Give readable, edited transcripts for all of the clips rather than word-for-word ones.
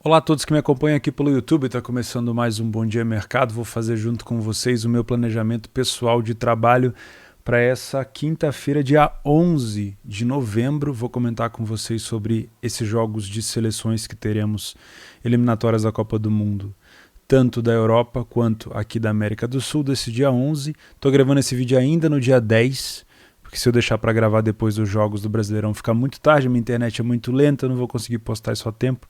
Olá a todos que me acompanham aqui pelo YouTube, está começando mais um Bom Dia Mercado. Vou fazer junto com vocês o meu planejamento pessoal de trabalho para essa quinta-feira, dia 11 de novembro. Vou comentar com vocês sobre esses jogos de seleções que teremos eliminatórias da Copa do Mundo, tanto da Europa quanto aqui da América do Sul, desse dia 11. Estou gravando esse vídeo ainda no dia 10, porque se eu deixar para gravar depois dos jogos do Brasileirão fica muito tarde, minha internet é muito lenta, eu não vou conseguir postar isso a tempo.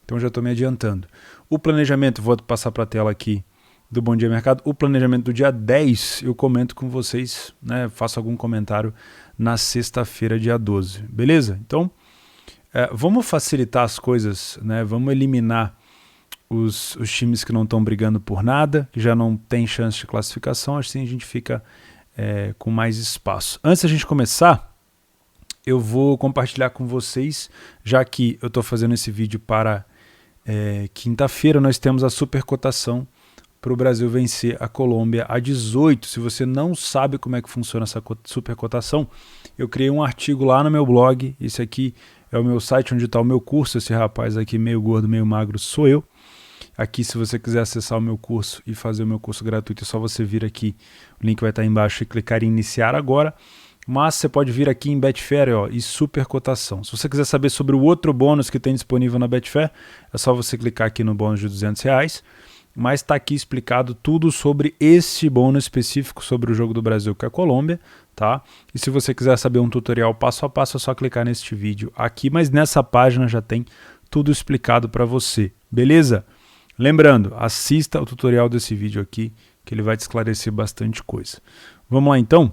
Então já estou me adiantando. O planejamento, vou passar para a tela aqui do Bom Dia Mercado. O planejamento do dia 10 eu comento com vocês, né? Faço algum comentário na sexta-feira, dia 12. Beleza? Então, vamos facilitar as coisas, né? Vamos eliminar os times que não estão brigando por nada, que já não tem chance de classificação, assim a gente fica com mais espaço. Antes da gente começar, eu vou compartilhar com vocês, já que eu estou fazendo esse vídeo para quinta-feira, nós temos a supercotação para o Brasil vencer a Colômbia a 18. Se você não sabe como é que funciona essa supercotação, eu criei um artigo lá no meu blog. Esse aqui é o meu site onde está o meu curso. Esse rapaz aqui meio gordo, meio magro sou eu. Aqui, se você quiser acessar o meu curso e fazer o meu curso gratuito, é só você vir aqui, o link vai estar embaixo, e clicar em iniciar agora. Mas você pode vir aqui em Betfair e supercotação. Se você quiser saber sobre o outro bônus que tem disponível na Betfair, é só você clicar aqui no bônus de R$200. Mas está aqui explicado tudo sobre esse bônus específico sobre o jogo do Brasil com a Colômbia, tá? E se você quiser saber um tutorial passo a passo, é só clicar neste vídeo aqui. Mas nessa página já tem tudo explicado para você, beleza? Lembrando, assista o tutorial desse vídeo aqui, que ele vai te esclarecer bastante coisa. Vamos lá então?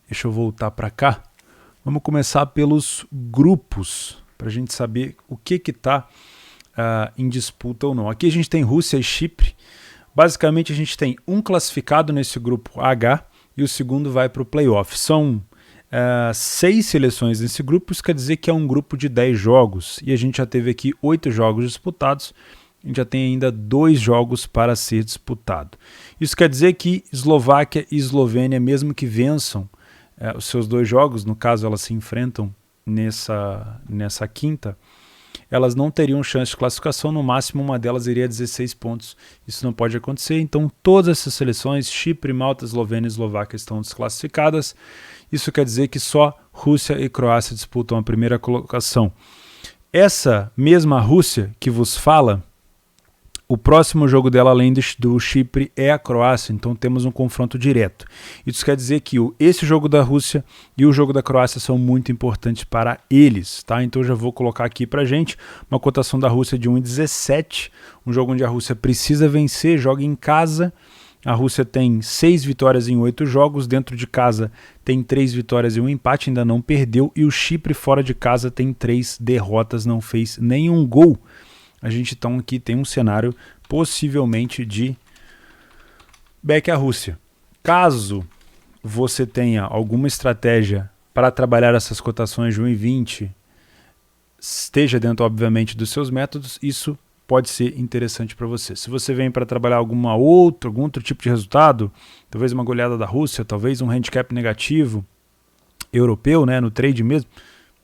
Deixa eu voltar para cá. Vamos começar pelos grupos, para a gente saber o que está em disputa ou não. Aqui a gente tem Rússia e Chipre. Basicamente a gente tem um classificado nesse grupo H e o segundo vai para o playoff. São 6 seleções nesse grupo, isso quer dizer que é um grupo de 10 jogos. E a gente já teve aqui 8 jogos disputados. A gente já tem ainda 2 jogos para ser disputado. Isso quer dizer que Eslováquia e Eslovênia, mesmo que vençam os seus 2 jogos, no caso elas se enfrentam nessa quinta, elas não teriam chance de classificação, no máximo uma delas iria a 16 pontos. Isso não pode acontecer, então todas essas seleções, Chipre, Malta, Eslovênia e Eslováquia, estão desclassificadas. Isso quer dizer que só Rússia e Croácia disputam a primeira colocação. Essa mesma Rússia que vos fala, o próximo jogo dela, além do Chipre, é a Croácia, então temos um confronto direto. Isso quer dizer que esse jogo da Rússia e o jogo da Croácia são muito importantes para eles, tá? Então eu já vou colocar aqui pra gente uma cotação da Rússia de 1,17, um jogo onde a Rússia precisa vencer, joga em casa. A Rússia tem 6 vitórias em 8 jogos, dentro de casa tem 3 vitórias e um empate, ainda não perdeu, e o Chipre fora de casa tem 3 derrotas, não fez nenhum gol. A gente então aqui tem um cenário possivelmente de back à Rússia. Caso você tenha alguma estratégia para trabalhar essas cotações de 1,20, esteja dentro, obviamente, dos seus métodos, isso pode ser interessante para você. Se você vem para trabalhar algum outro tipo de resultado, talvez uma goleada da Rússia, talvez um handicap negativo europeu, né, no trade mesmo,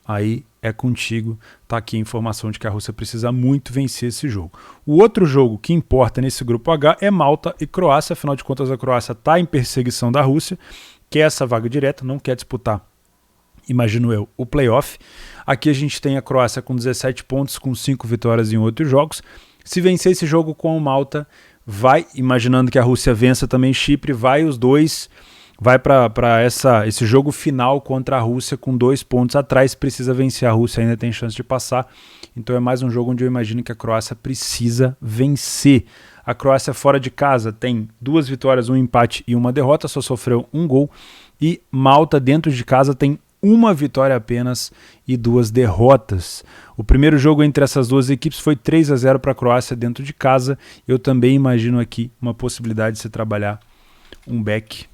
aí é contigo, tá aqui a informação de que a Rússia precisa muito vencer esse jogo. O outro jogo que importa nesse grupo H é Malta e Croácia, afinal de contas a Croácia está em perseguição da Rússia, quer essa vaga direta, não quer disputar, imagino eu, o playoff. Aqui a gente tem a Croácia com 17 pontos, com 5 vitórias em 8 jogos. Se vencer esse jogo com o Malta, vai, imaginando que a Rússia vença também Chipre, vai os dois... Vai para esse jogo final contra a Rússia com 2 pontos atrás, precisa vencer a Rússia, ainda tem chance de passar. Então é mais um jogo onde eu imagino que a Croácia precisa vencer. A Croácia fora de casa tem 2 vitórias, 1 empate e 1 derrota, só sofreu 1 gol. E Malta dentro de casa tem 1 vitória apenas e 2 derrotas. O primeiro jogo entre essas duas equipes foi 3-0 para a Croácia dentro de casa. Eu também imagino aqui uma possibilidade de se trabalhar um back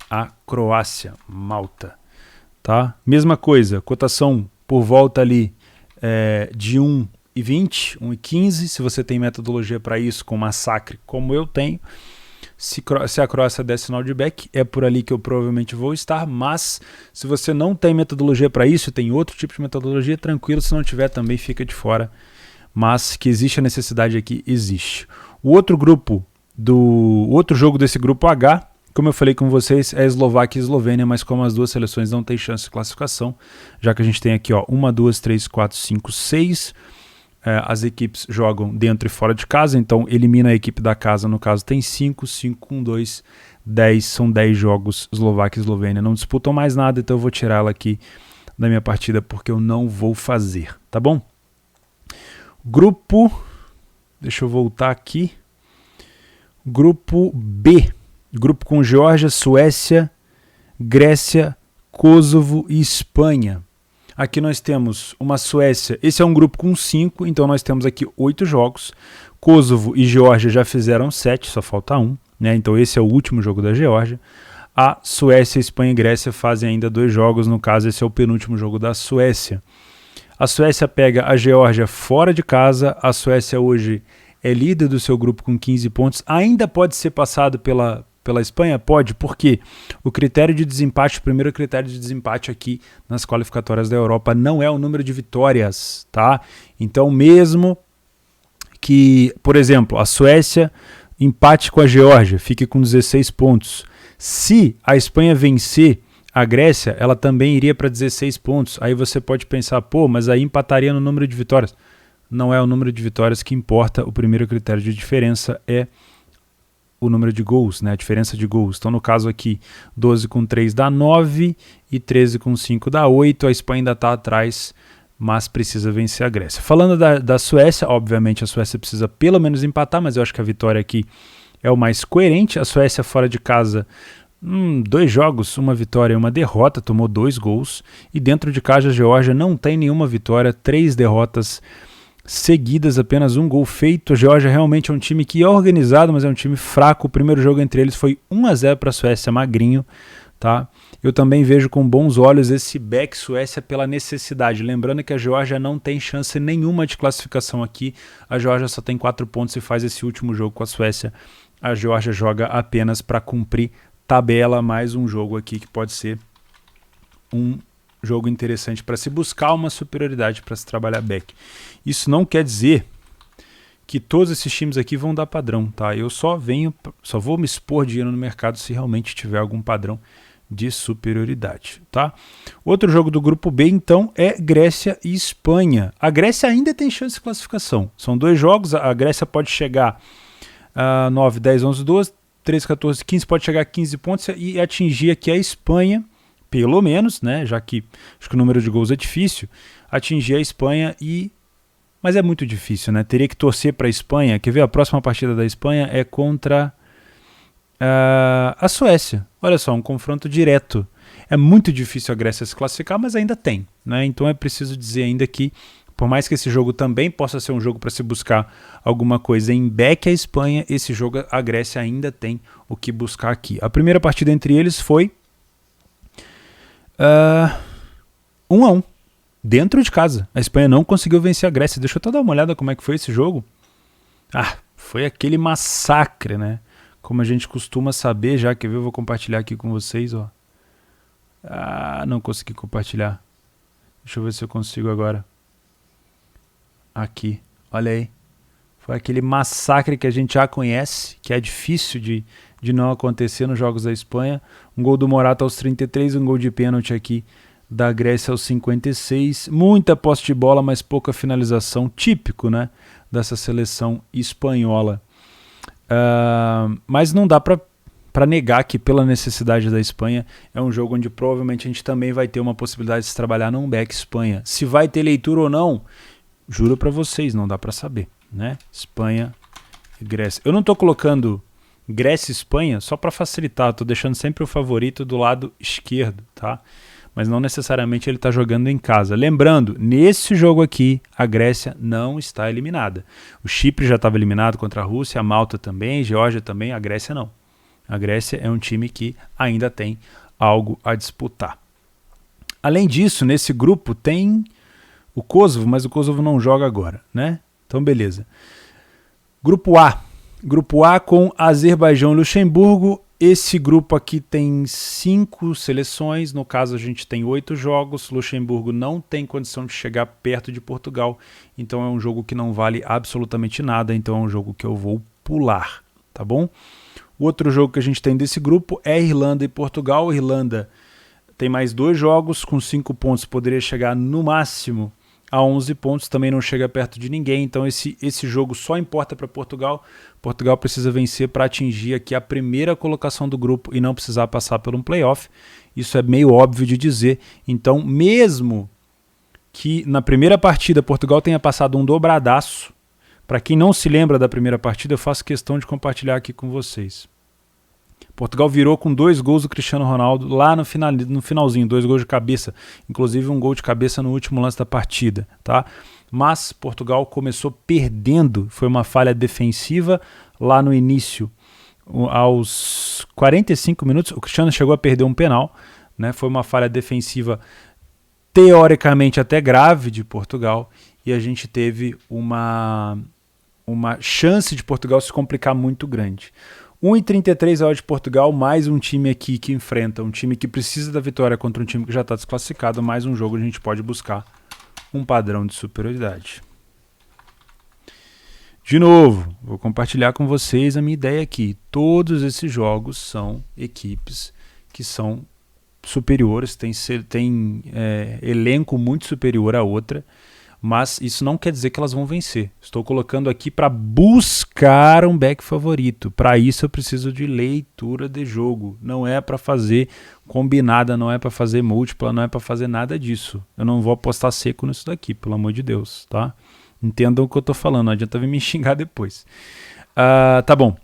a Croácia, Malta, tá? Mesma coisa, cotação por volta ali de 1,20, 1,15, se você tem metodologia para isso, com massacre como eu tenho. Se a Croácia der sinal de back, é por ali que eu provavelmente vou estar, mas se você não tem metodologia para isso, tem outro tipo de metodologia, tranquilo, se não tiver também fica de fora. mas que existe a necessidade aqui, existe. O outro jogo desse grupo H, como eu falei com vocês, é Eslováquia e Eslovênia, mas como as duas seleções não têm chance de classificação, já que a gente tem aqui 1, 2, 3, 4, 5, 6, as equipes jogam dentro e fora de casa, então elimina a equipe da casa, no caso tem 5, 1, 2, 10, são 10 jogos, Eslováquia e Eslovênia não disputam mais nada, então eu vou tirar ela aqui da minha partida porque eu não vou fazer, tá bom? Deixa eu voltar aqui, grupo B, grupo com Geórgia, Suécia, Grécia, Kosovo e Espanha. Aqui nós temos uma Suécia, esse é um grupo com 5, então nós temos aqui 8 jogos. Kosovo e Geórgia já fizeram 7, só falta 1, né? Então esse é o último jogo da Geórgia. A Suécia, Espanha e Grécia fazem ainda 2 jogos, no caso esse é o penúltimo jogo da Suécia. A Suécia pega a Geórgia fora de casa, a Suécia hoje é líder do seu grupo com 15 pontos, ainda pode ser passado pela Espanha? Pode, porque o critério de desempate, o primeiro critério de desempate aqui nas qualificatórias da Europa não é o número de vitórias, tá? Então mesmo que, por exemplo, a Suécia empate com a Geórgia, fique com 16 pontos. Se a Espanha vencer a Grécia, ela também iria para 16 pontos. Aí você pode pensar, mas aí empataria no número de vitórias. Não é o número de vitórias que importa, o primeiro critério de diferença é o número de gols, né? A diferença de gols. Então no caso aqui, 12 com 3 dá 9 e 13 com 5 dá 8, a Espanha ainda está atrás, mas precisa vencer a Grécia. Falando da Suécia, obviamente a Suécia precisa pelo menos empatar, mas eu acho que a vitória aqui é o mais coerente. A Suécia fora de casa, 2 jogos, 1 vitória e 1 derrota, tomou 2 gols, e dentro de casa a Geórgia não tem nenhuma vitória, 3 derrotas seguidas, apenas 1 gol feito. A Geórgia realmente é um time que é organizado, mas é um time fraco. O primeiro jogo entre eles foi 1-0 para a Suécia, magrinho, tá? Eu também vejo com bons olhos esse back Suécia pela necessidade. Lembrando que a Geórgia não tem chance nenhuma de classificação aqui. A Geórgia só tem 4 pontos e faz esse último jogo com a Suécia. A Geórgia joga apenas para cumprir tabela, mais um jogo aqui que pode ser um jogo interessante para se buscar uma superioridade, para se trabalhar back. Isso não quer dizer que todos esses times aqui vão dar padrão, tá? Eu só vou me expor dinheiro no mercado se realmente tiver algum padrão de superioridade, tá? Outro jogo do grupo B, então, é Grécia e Espanha. A Grécia ainda tem chance de classificação. São 2 jogos, a Grécia pode chegar a 9, 10, 11, 12, 13, 14, 15, pode chegar a 15 pontos e atingir aqui a Espanha, pelo menos, né? Já que acho que o número de gols é difícil, atingir a Espanha mas é muito difícil, né? Teria que torcer para a Espanha. Quer ver? A próxima partida da Espanha é contra a Suécia. Olha só, um confronto direto. É muito difícil a Grécia se classificar, mas ainda tem, né? Então é preciso dizer ainda que, por mais que esse jogo também possa ser um jogo para se buscar alguma coisa em back a Espanha, esse jogo a Grécia ainda tem o que buscar aqui. A primeira partida entre eles foi 1-1. Dentro de casa. A Espanha não conseguiu vencer a Grécia. Deixa eu até dar uma olhada como é que foi esse jogo. Foi aquele massacre, né? Como a gente costuma saber já. Quer ver? Eu vou compartilhar aqui com vocês, ó. Não consegui compartilhar. Deixa eu ver se eu consigo agora. Aqui. Olha aí. Foi aquele massacre que a gente já conhece, que é difícil de não acontecer nos jogos da Espanha. Um gol do Morata aos 33, um gol de pênalti aqui da Grécia aos 56, muita posse de bola, mas pouca finalização, típico, né, dessa seleção espanhola. Mas não dá para negar que pela necessidade da Espanha é um jogo onde provavelmente a gente também vai ter uma possibilidade de se trabalhar num back Espanha. Se vai ter leitura ou não, juro para vocês, não dá para saber, né? Espanha e Grécia. Eu não estou colocando Grécia e Espanha só para facilitar, estou deixando sempre o favorito do lado esquerdo, tá? Mas não necessariamente ele está jogando em casa. Lembrando, nesse jogo aqui, a Grécia não está eliminada. O Chipre já estava eliminado contra a Rússia, a Malta também, a Geórgia também, a Grécia não. A Grécia é um time que ainda tem algo a disputar. Além disso, nesse grupo tem o Kosovo, mas o Kosovo não joga agora, né? Então, beleza. Grupo A. Grupo A com Azerbaijão e Luxemburgo. Esse grupo aqui tem 5 seleções, no caso a gente tem 8 jogos, Luxemburgo não tem condição de chegar perto de Portugal, então é um jogo que não vale absolutamente nada, então é um jogo que eu vou pular, tá bom? O outro jogo que a gente tem desse grupo é Irlanda e Portugal. Irlanda tem mais 2 jogos, com 5 pontos poderia chegar no máximo a 11 pontos, também não chega perto de ninguém, então esse jogo só importa para Portugal. Portugal precisa vencer para atingir aqui a primeira colocação do grupo e não precisar passar por um playoff. Isso é meio óbvio de dizer, então mesmo que na primeira partida Portugal tenha passado um dobradaço, para quem não se lembra da primeira partida, eu faço questão de compartilhar aqui com vocês. Portugal virou com 2 gols do Cristiano Ronaldo lá no finalzinho, 2 gols de cabeça, inclusive um gol de cabeça no último lance da partida, tá? Mas Portugal começou perdendo, foi uma falha defensiva lá no início, aos 45 minutos, o Cristiano chegou a perder um penal, né? Foi uma falha defensiva teoricamente até grave de Portugal, e a gente teve uma chance de Portugal se complicar muito grande. 1,33 a odd de Portugal, mais um time aqui que enfrenta um time que precisa da vitória contra um time que já está desclassificado, mais um jogo a gente pode buscar um padrão de superioridade. De novo, vou compartilhar com vocês a minha ideia aqui. Todos esses jogos são equipes que são superiores, tem elenco muito superior à outra, mas isso não quer dizer que elas vão vencer. Estou colocando aqui para buscar um back favorito. Para isso eu preciso de leitura de jogo. Não é para fazer combinada, não é para fazer múltipla, não é para fazer nada disso. Eu não vou apostar seco nisso daqui, pelo amor de Deus, tá? Entendam o que eu estou falando, não adianta vir me xingar depois. Tá bom.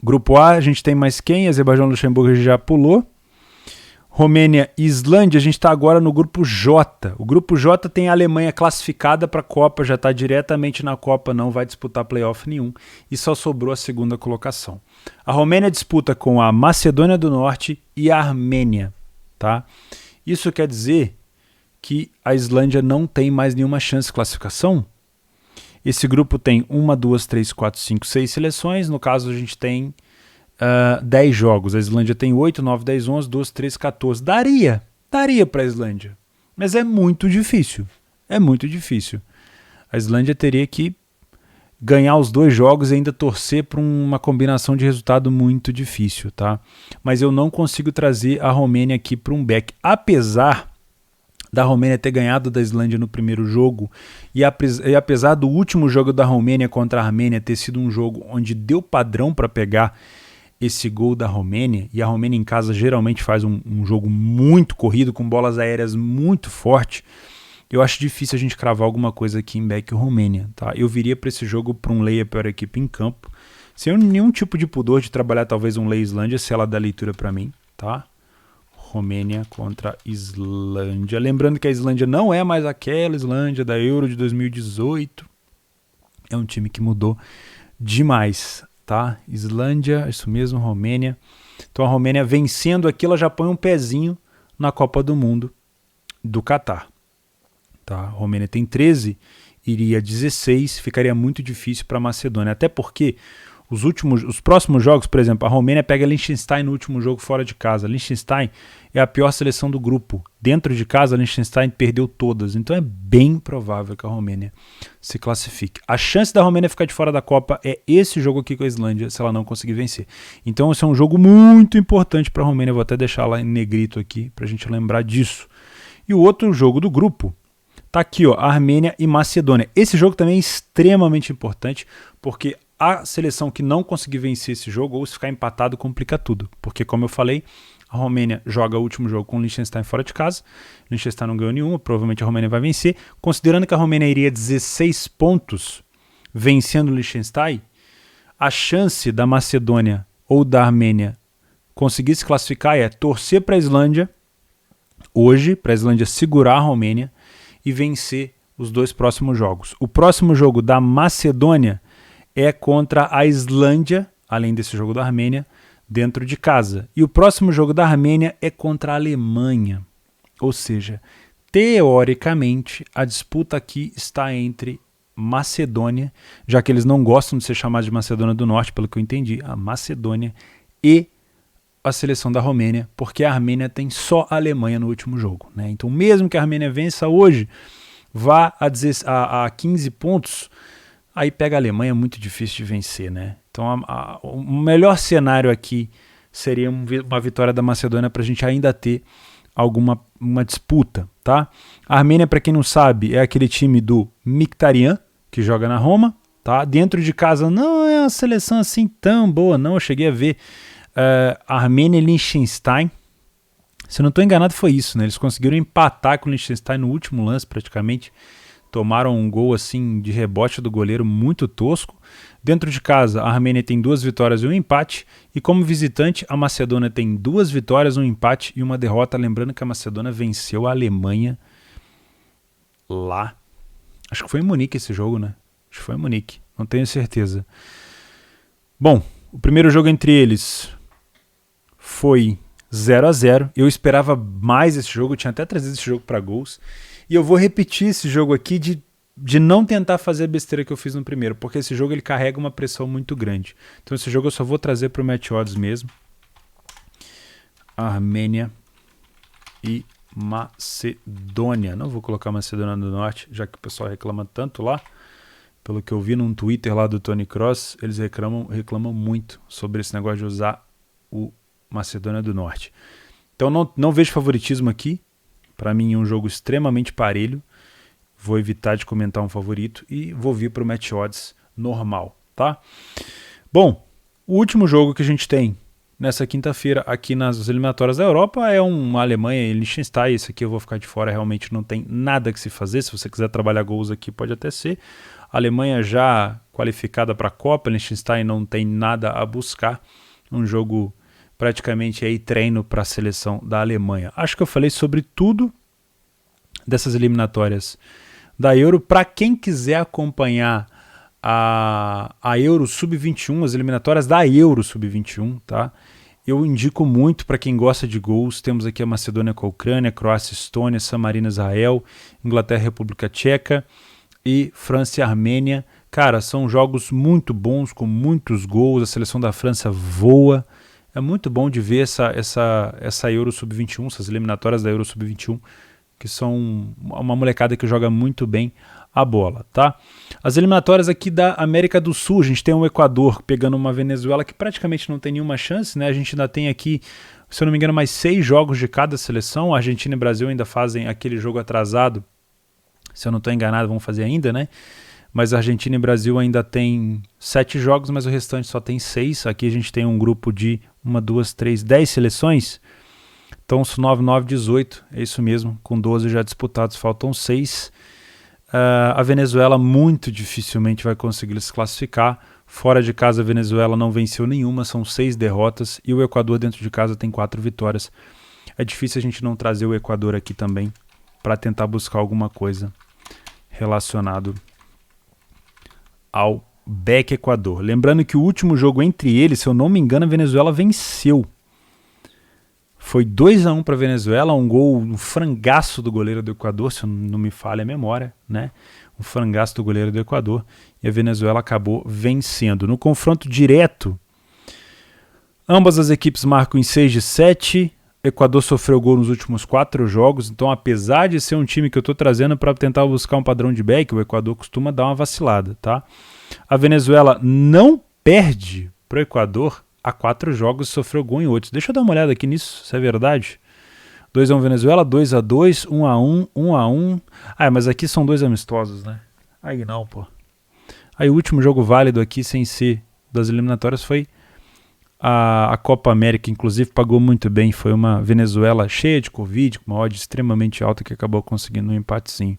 Grupo A, a gente tem mais quem? Azerbaijão, Luxemburgo já pulou. Romênia e Islândia, a gente está agora no grupo J. O grupo J tem a Alemanha classificada para a Copa, já está diretamente na Copa, não vai disputar playoff nenhum, e só sobrou a segunda colocação. A Romênia disputa com a Macedônia do Norte e a Armênia. Tá? Isso quer dizer que a Islândia não tem mais nenhuma chance de classificação? Esse grupo tem 1, 2, 3, 4, 5, 6 seleções, no caso a gente tem 10 jogos, a Islândia tem 8, 9, 10, 11, 12, 13, 14. Daria para a Islândia, mas é muito difícil. A Islândia teria que ganhar os 2 jogos e ainda torcer para uma combinação de resultado muito difícil, tá? Mas eu não consigo trazer a Romênia aqui para um back, apesar da Romênia ter ganhado da Islândia no primeiro jogo e apesar do último jogo da Romênia contra a Armênia ter sido um jogo onde deu padrão para pegar esse gol da Romênia, e a Romênia em casa geralmente faz um jogo muito corrido, com bolas aéreas muito forte, eu acho difícil a gente cravar alguma coisa aqui em back Romênia. Tá? Eu viria para esse jogo para um lay para a equipe em campo, sem nenhum tipo de pudor de trabalhar talvez um lay Islândia, se ela dá leitura para mim. Tá? Romênia contra Islândia. Lembrando que a Islândia não é mais aquela Islândia da Euro de 2018, é um time que mudou demais. Tá? Islândia, isso mesmo, Romênia. Então a Romênia vencendo aqui, ela já põe um pezinho na Copa do Mundo do Catar. Tá? A Romênia tem 13, iria 16, ficaria muito difícil para a Macedônia. Até porque os próximos jogos, por exemplo, a Romênia pega Liechtenstein no último jogo fora de casa. Liechtenstein é a pior seleção do grupo. Dentro de casa, Liechtenstein perdeu todas. Então é bem provável que a Romênia se classifique. A chance da Romênia ficar de fora da Copa é esse jogo aqui com a Islândia, se ela não conseguir vencer. Então esse é um jogo muito importante para a Romênia. Vou até deixar lá em negrito aqui para a gente lembrar disso. E o outro jogo do grupo tá aqui, ó, Armênia e Macedônia. Esse jogo também é extremamente importante, porque a seleção que não conseguir vencer esse jogo, ou se ficar empatado, complica tudo. Porque, como eu falei, a Romênia joga o último jogo com o Liechtenstein fora de casa. O Liechtenstein não ganhou nenhuma, provavelmente a Romênia vai vencer. Considerando que a Romênia iria 16 pontos vencendo o Liechtenstein, a chance da Macedônia ou da Armênia conseguir se classificar é torcer para a Islândia, hoje, para a Islândia segurar a Romênia e vencer os 2 próximos jogos. O próximo jogo da Macedônia é contra a Islândia, além desse jogo da Armênia, dentro de casa. E o próximo jogo da Armênia é contra a Alemanha. Ou seja, teoricamente, a disputa aqui está entre Macedônia, já que eles não gostam de ser chamados de Macedônia do Norte, pelo que eu entendi, a Macedônia e a seleção da Romênia, porque a Armênia tem só a Alemanha no último jogo, né? Então, mesmo que a Armênia vença hoje, vá a 15 pontos, aí pega a Alemanha, é muito difícil de vencer, né? Então, o melhor cenário aqui seria uma vitória da Macedônia para a gente ainda ter uma disputa, tá? A Armênia, para quem não sabe, é aquele time do Mkhitaryan, que joga na Roma, tá? Dentro de casa não é uma seleção assim tão boa, não. Eu cheguei a ver Armênia e Liechtenstein. Se eu não estou enganado, foi isso, né? Eles conseguiram empatar com o Liechtenstein no último lance, praticamente. Tomaram um gol assim de rebote do goleiro muito tosco. Dentro de casa, a Armênia tem 2 vitórias e um empate. E como visitante, a Macedônia tem 2 vitórias, um empate e uma derrota. Lembrando que a Macedônia venceu a Alemanha lá. Acho que foi em Munique esse jogo, né? Acho que foi em Munique, não tenho certeza. Bom, o primeiro jogo entre eles foi 0-0. Eu esperava mais esse jogo, eu tinha até trazido esse jogo para gols. E eu vou repetir esse jogo aqui de não tentar fazer a besteira que eu fiz no primeiro, porque esse jogo ele carrega uma pressão muito grande. Então esse jogo eu só vou trazer para o Match Odds mesmo. Armênia e Macedônia. Não vou colocar Macedônia do Norte, já que o pessoal reclama tanto lá. Pelo que eu vi num Twitter lá do Tony Cross, eles reclamam muito sobre esse negócio de usar o Macedônia do Norte. Então não vejo favoritismo aqui. Para mim é um jogo extremamente parelho. Vou evitar de comentar um favorito e vou vir para o Match Odds normal, tá? Bom, o último jogo que a gente tem nessa quinta-feira aqui nas eliminatórias da Europa é uma Alemanha e Liechtenstein. Esse aqui eu vou ficar de fora, realmente não tem nada que se fazer. Se você quiser trabalhar gols aqui, pode até ser. A Alemanha já qualificada para a Copa, Liechtenstein não tem nada a buscar. Um jogo praticamente aí treino para a seleção da Alemanha. Acho que eu falei sobre tudo dessas eliminatórias da Euro. Para quem quiser acompanhar a Euro Sub-21, as eliminatórias da Euro Sub-21, tá? Eu indico muito para quem gosta de gols. Temos aqui a Macedônia com a Ucrânia, Croácia, Estônia, San Marino, Israel, Inglaterra, República Tcheca e França e Armênia. Cara, são jogos muito bons, com muitos gols. A seleção da França voa. É muito bom de ver essa Euro Sub-21, essas eliminatórias da Euro Sub-21, que são uma molecada que joga muito bem a bola, tá? As eliminatórias aqui da América do Sul, a gente tem o Equador pegando uma Venezuela que praticamente não tem nenhuma chance, né? A gente ainda tem aqui, se eu não me engano, mais 6 jogos de cada seleção. A Argentina e Brasil ainda fazem aquele jogo atrasado. Se eu não estou enganado, vão fazer ainda, né? Mas a Argentina e Brasil ainda tem 7 jogos, mas o restante só tem 6. Aqui a gente tem um grupo de 1, 2, 3, 10 seleções. Então, 9, 9, 18, é isso mesmo, com 12 já disputados, faltam 6. A Venezuela muito dificilmente vai conseguir se classificar. Fora de casa, a Venezuela não venceu nenhuma, são 6 derrotas. E o Equador dentro de casa tem 4 vitórias. É difícil a gente não trazer o Equador aqui também, para tentar buscar alguma coisa relacionado ao Beck Equador. Lembrando que o último jogo entre eles, se eu não me engano, a Venezuela venceu. Foi 2-1 para a Venezuela, um frangaço do goleiro do Equador, se não me falha a memória, né? Um frangaço do goleiro do Equador, e a Venezuela acabou vencendo. No confronto direto, ambas as equipes marcam em 6 de 7. O Equador sofreu gol nos últimos 4 jogos, então apesar de ser um time que eu estou trazendo para tentar buscar um padrão de Beck, o Equador costuma dar uma vacilada, tá? A Venezuela não perde para o Equador há 4 jogos e sofreu gol em 8. Deixa eu dar uma olhada aqui nisso, se é verdade. 2-1 Venezuela, 2-2, 1-1, 1-1. Ah, mas aqui são 2 amistosos, né? Aí não, pô. Aí o último jogo válido aqui, sem ser das eliminatórias, foi a Copa América, inclusive pagou muito bem. Foi uma Venezuela cheia de Covid, com uma odd extremamente alta que acabou conseguindo um empatezinho.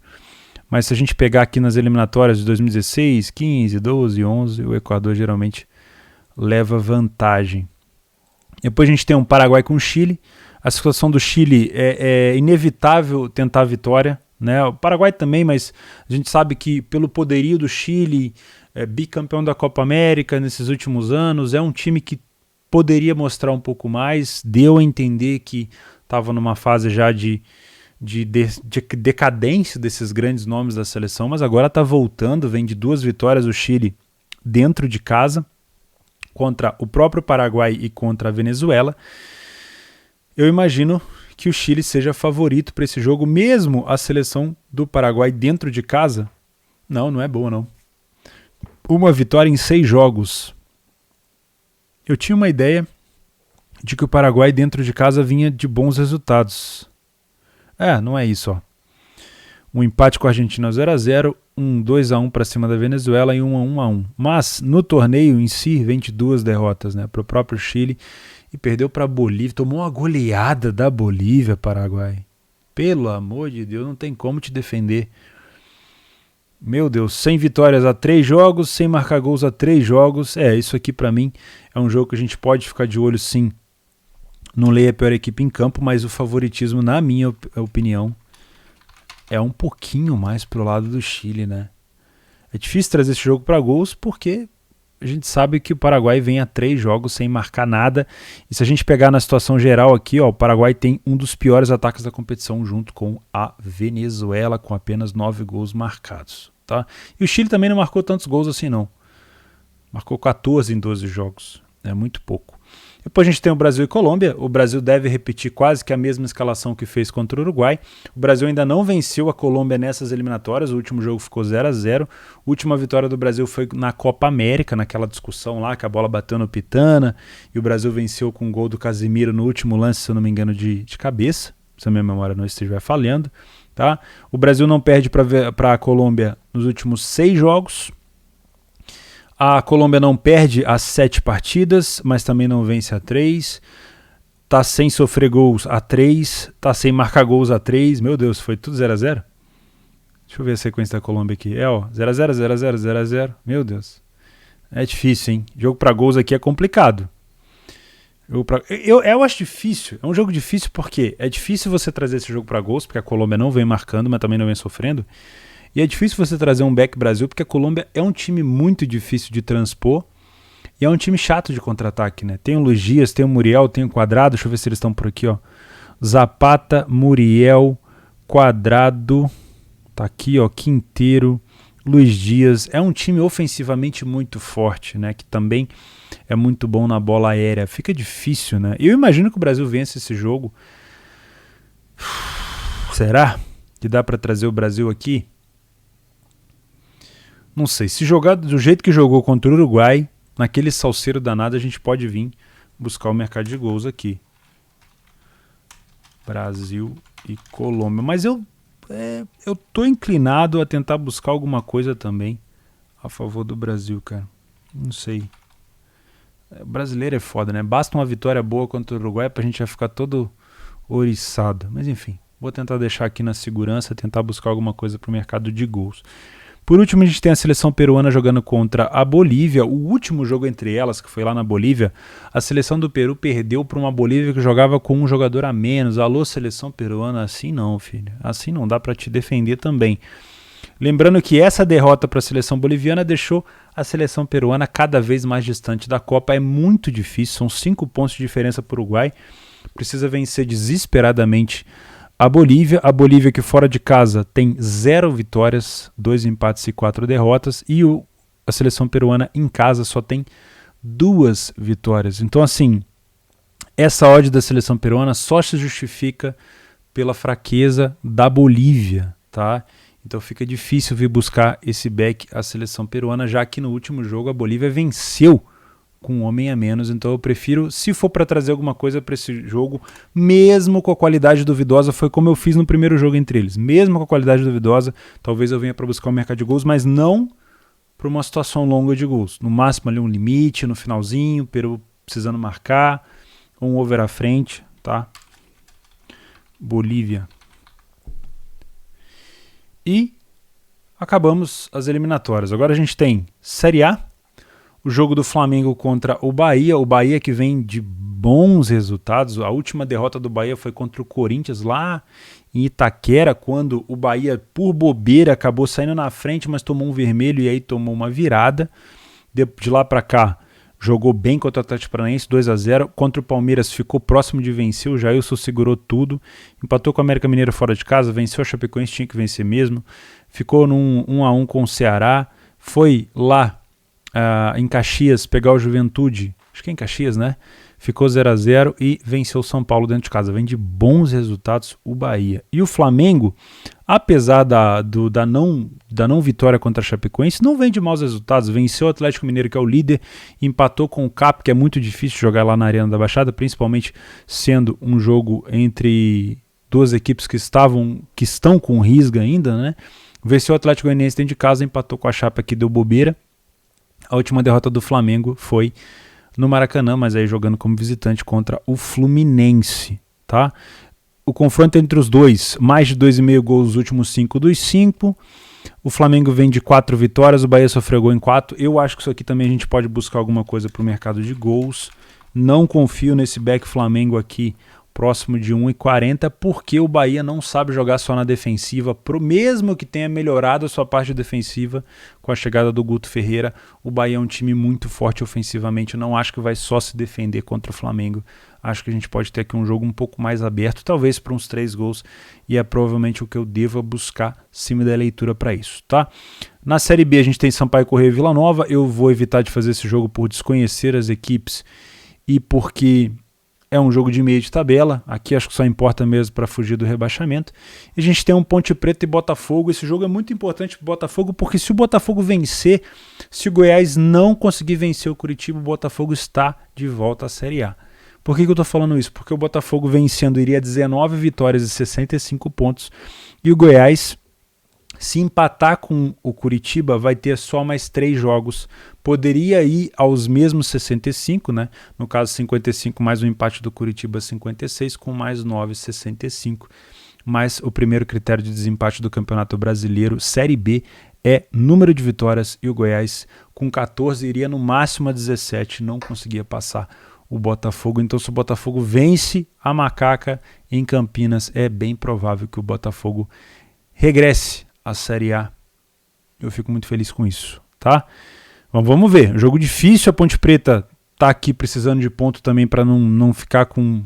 Mas se a gente pegar aqui nas eliminatórias de 2016, 15, 12, 11, o Equador geralmente leva vantagem. Depois a gente tem um Paraguai com o Chile. A situação do Chile é inevitável tentar a vitória, né? O Paraguai também, mas a gente sabe que pelo poderio do Chile, bicampeão da Copa América nesses últimos anos, é um time que poderia mostrar um pouco mais. Deu a entender que estava numa fase já de decadência desses grandes nomes da seleção, mas agora está voltando, vem de 2 vitórias o Chile dentro de casa, contra o próprio Paraguai e contra a Venezuela. Eu imagino que o Chile seja favorito para esse jogo, mesmo a seleção do Paraguai dentro de casa. Não é boa não. Uma vitória em 6 jogos. Eu tinha uma ideia de que o Paraguai dentro de casa vinha de bons resultados. Não é isso, ó. Um empate com a Argentina 0-0, um 2-1 para cima da Venezuela e um 1-1. Mas no torneio em si vem de 2 derrotas, né, para o próprio Chile, e perdeu para a Bolívia, tomou uma goleada da Bolívia, Paraguai. Pelo amor de Deus, não tem como te defender. Meu Deus, 100 vitórias a 3 jogos, sem marcar gols a 3 jogos. Isso aqui para mim é um jogo que a gente pode ficar de olho sim. Não leia a pior equipe em campo, mas o favoritismo, na minha opinião, é um pouquinho mais pro lado do Chile, né? É difícil trazer esse jogo para gols porque a gente sabe que o Paraguai vem a 3 jogos sem marcar nada. E se a gente pegar na situação geral aqui, ó, o Paraguai tem um dos piores ataques da competição junto com a Venezuela, com apenas 9 gols marcados. Tá? E o Chile também não marcou tantos gols assim não. Marcou 14 em 12 jogos. É muito pouco. Depois a gente tem o Brasil e Colômbia. O Brasil deve repetir quase que a mesma escalação que fez contra o Uruguai. O Brasil ainda não venceu a Colômbia nessas eliminatórias. O último jogo ficou 0-0. A última vitória do Brasil foi na Copa América, naquela discussão lá que a bola bateu no Pitana e o Brasil venceu com o gol do Casimiro no último lance, se eu não me engano, de cabeça, se a minha memória não estiver falhando. Tá? O Brasil não perde para a Colômbia nos últimos 6 jogos. A Colômbia não perde as 7 partidas, mas também não vence a 3. Tá sem sofrer gols a 3. Tá sem marcar gols a 3. Meu Deus, foi tudo 0-0? Deixa eu ver a sequência da Colômbia aqui. 0-0, 0-0, 0-0. Meu Deus. É difícil, hein? Jogo para gols aqui é complicado. Eu acho difícil. É um jogo difícil porque é difícil você trazer esse jogo para gols, porque a Colômbia não vem marcando, mas também não vem sofrendo. E é difícil você trazer um back Brasil, porque a Colômbia é um time muito difícil de transpor e é um time chato de contra-ataque, né? Tem o Lugias, tem o Muriel, tem o Quadrado, deixa eu ver se eles estão por aqui, ó. Zapata, Muriel, Quadrado, tá aqui, ó, Quinteiro, Luiz Dias. É um time ofensivamente muito forte, né? Que também é muito bom na bola aérea. Fica difícil, né? Eu imagino que o Brasil vence esse jogo. Será que dá para trazer o Brasil aqui? Não sei, se jogar do jeito que jogou contra o Uruguai, naquele salseiro danado, a gente pode vir buscar o mercado de gols aqui. Brasil e Colômbia. Mas eu tô inclinado a tentar buscar alguma coisa também a favor do Brasil, cara. Não sei. O brasileiro é foda, né? Basta uma vitória boa contra o Uruguai pra gente já ficar todo ouriçado. Mas enfim, vou tentar deixar aqui na segurança, tentar buscar alguma coisa pro mercado de gols. Por último, a gente tem a seleção peruana jogando contra a Bolívia. O último jogo entre elas, que foi lá na Bolívia, a seleção do Peru perdeu para uma Bolívia que jogava com um jogador a menos. Alô, seleção peruana, assim não, filho. Assim não dá para te defender também. Lembrando que essa derrota para a seleção boliviana deixou a seleção peruana cada vez mais distante da Copa. É muito difícil, são 5 pontos de diferença para o Uruguai. Precisa vencer desesperadamente a Bolívia que fora de casa tem 0 vitórias, 2 empates e 4 derrotas, e a seleção peruana em casa só tem 2 vitórias. Então assim, essa odd da seleção peruana só se justifica pela fraqueza da Bolívia, tá? Então fica difícil vir buscar esse back a seleção peruana, já que no último jogo a Bolívia venceu com um homem a menos, então eu prefiro, se for para trazer alguma coisa para esse jogo, mesmo com a qualidade duvidosa, foi como eu fiz no primeiro jogo entre eles, mesmo com a qualidade duvidosa, talvez eu venha para buscar o mercado de gols, mas não para uma situação longa de gols, no máximo ali um limite, no finalzinho, Peru precisando marcar, um over à frente, tá? Bolívia. E acabamos as eliminatórias, agora a gente tem Série A, o jogo do Flamengo contra o Bahia que vem de bons resultados. A última derrota do Bahia foi contra o Corinthians lá em Itaquera, quando o Bahia, por bobeira, acabou saindo na frente, mas tomou um vermelho e aí tomou uma virada. De lá para cá, jogou bem contra o Atlético Paranaense, 2-0. Contra o Palmeiras ficou próximo de vencer, o Jailson segurou tudo. Empatou com o América Mineiro fora de casa, venceu a Chapecoense, tinha que vencer mesmo. Ficou num 1-1 com o Ceará. Foi lá em Caxias pegar o Juventude, acho que é em Caxias, né? ficou 0-0 e venceu o São Paulo dentro de casa. Vem de bons resultados o Bahia. E o Flamengo, apesar da não vitória contra a Chapecoense, não vem de maus resultados. Venceu o Atlético Mineiro, que é o líder, empatou com o CAP, que é muito difícil jogar lá na Arena da Baixada, principalmente sendo um jogo entre duas equipes que estão com risga ainda, né? Venceu o Atlético Goianiense dentro de casa, empatou com a Chape, que deu bobeira. A última derrota do Flamengo foi no Maracanã, mas aí jogando como visitante contra o Fluminense, tá? O confronto entre os dois, mais de 2,5 gols nos últimos 5 dos 5. O Flamengo vem de 4 vitórias, o Bahia sofreu gol em 4. Eu acho que isso aqui também a gente pode buscar alguma coisa para o mercado de gols. Não confio nesse back Flamengo aqui próximo de 1,40, porque o Bahia não sabe jogar só na defensiva, mesmo que tenha melhorado a sua parte defensiva com a chegada do Guto Ferreira. O Bahia é um time muito forte ofensivamente, eu não acho que vai só se defender contra o Flamengo. Acho que a gente pode ter aqui um jogo um pouco mais aberto, talvez para uns 3 gols, e é provavelmente o que eu deva buscar cima da leitura para isso, tá? Na Série B a gente tem Sampaio Corrêa e Vila Nova. Eu vou evitar de fazer esse jogo por desconhecer as equipes e porque é um jogo de meio de tabela. Aqui acho que só importa mesmo para fugir do rebaixamento. E a gente tem um Ponte Preta e Botafogo. Esse jogo é muito importante para o Botafogo, porque se o Botafogo vencer, se o Goiás não conseguir vencer o Curitiba, o Botafogo está de volta à Série A. Por que eu estou falando isso? Porque o Botafogo vencendo iria 19 vitórias e 65 pontos. E o Goiás, se empatar com o Curitiba, vai ter só mais 3 jogos. Poderia ir aos mesmos 65, né? No caso 55 mais o empate do Curitiba 56, com mais 9, 65. Mas o primeiro critério de desempate do Campeonato Brasileiro, Série B, é número de vitórias, e o Goiás com 14 iria no máximo a 17, não conseguia passar o Botafogo. Então se o Botafogo vence a Macaca em Campinas, é bem provável que o Botafogo regresse à Série A. Eu fico muito feliz com isso, tá? Vamos ver, jogo difícil. A Ponte Preta tá aqui precisando de ponto também para não ficar com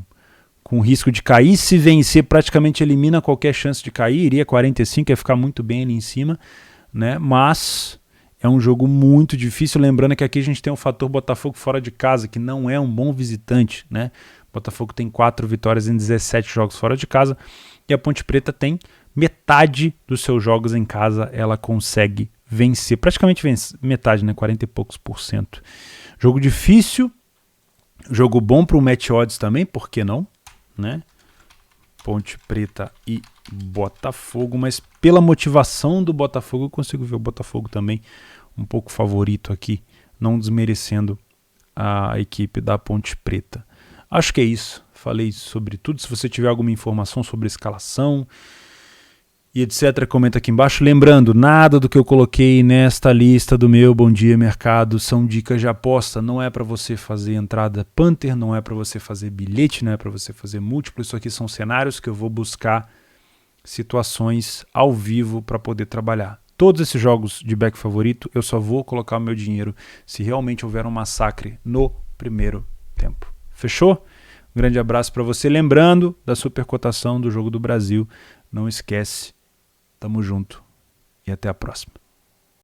risco de cair. Se vencer, praticamente elimina qualquer chance de cair, iria 45, ia ficar muito bem ali em cima, né? Mas é um jogo muito difícil, lembrando que aqui a gente tem o fator Botafogo fora de casa, que não é um bom visitante, né? Botafogo tem 4 vitórias em 17 jogos fora de casa, e a Ponte Preta tem metade dos seus jogos em casa, ela consegue vencer, praticamente metade, né? 40 e poucos %. Jogo difícil, jogo bom para o match odds também, por que não, né? Ponte Preta e Botafogo, mas pela motivação do Botafogo eu consigo ver o Botafogo também um pouco favorito aqui, não desmerecendo a equipe da Ponte Preta. Acho que é isso, falei sobre tudo. Se você tiver alguma informação sobre escalação e etc, comenta aqui embaixo. Lembrando, nada do que eu coloquei nesta lista do meu Bom Dia Mercado são dicas de aposta. Não é para você fazer entrada Panther, não é para você fazer bilhete, não é para você fazer múltiplo. Isso aqui são cenários que eu vou buscar situações ao vivo para poder trabalhar. Todos esses jogos de back favorito, eu só vou colocar o meu dinheiro se realmente houver um massacre no primeiro tempo. Fechou? Um grande abraço para você. Lembrando da supercotação do Jogo do Brasil. Não esquece. Tamo junto e até a próxima.